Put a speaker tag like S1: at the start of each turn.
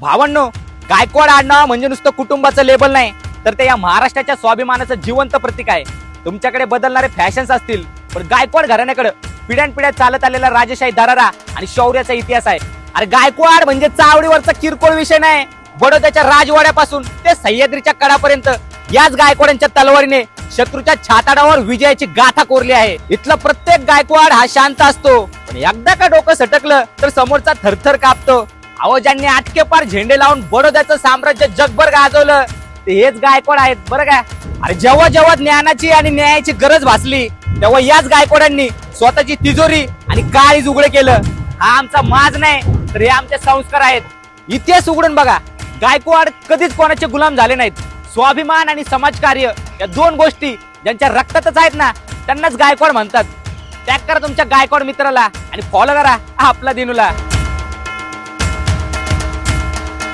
S1: भावांनो, गायकवाड आडनाव म्हणजे नुसतं कुटुंबाचं लेबल नाही, तर ते या महाराष्ट्राच्या स्वाभिमानाचं जिवंत प्रतीक आहे. तुमच्याकडे बदलणारे फॅशन्स असतील, पण गायकवाड घराण्याकडे पिढ्यानपिढ्या चालत आलेला राजेशाही दरारा आणि शौर्याचा इतिहास आहे. अरे गायकवाड म्हणजे चावडीवरचा किरकोळ विषय नाही. बडोद्याच्या राजवाड्यापासून ते सह्याद्रीच्या कडापर्यंत याच गायकवाडांच्या तलवारीने शत्रूच्या छाताडावर विजयाची गाथा कोरली आहे. इथला प्रत्येक गायकवाड हा शांत असतो, पण एकदा का डोकं सटकलं तर समोरचा थरथर कापतो. अहो, ज्यांनी आटके पार झेंडे लावून बडोद्याचं साम्राज्य जगभर गाजवलं ते हेच गायकवाड आहेत बरं का. अरे जेव्हा जेव्हा ज्ञानाची आणि न्यायाची गरज भासली, तेव्हा याच गायकवाडांनी स्वतःची तिजोरी आणि काळीज उघड केलं. हा आमचा माज नाही, तर हे आमचे संस्कार आहेत. इतिहास उघडून बघा, गायकवाड कधीच कोणाचे गुलाम झाले नाहीत. स्वाभिमान आणि समाजकार्य या दोन गोष्टी ज्यांच्या रक्तातच आहेत ना, त्यांनाच गायकवाड म्हणतात. टॅग करा तुमच्या गायकवाड मित्राला आणि फॉलो करा आपला दिनूला.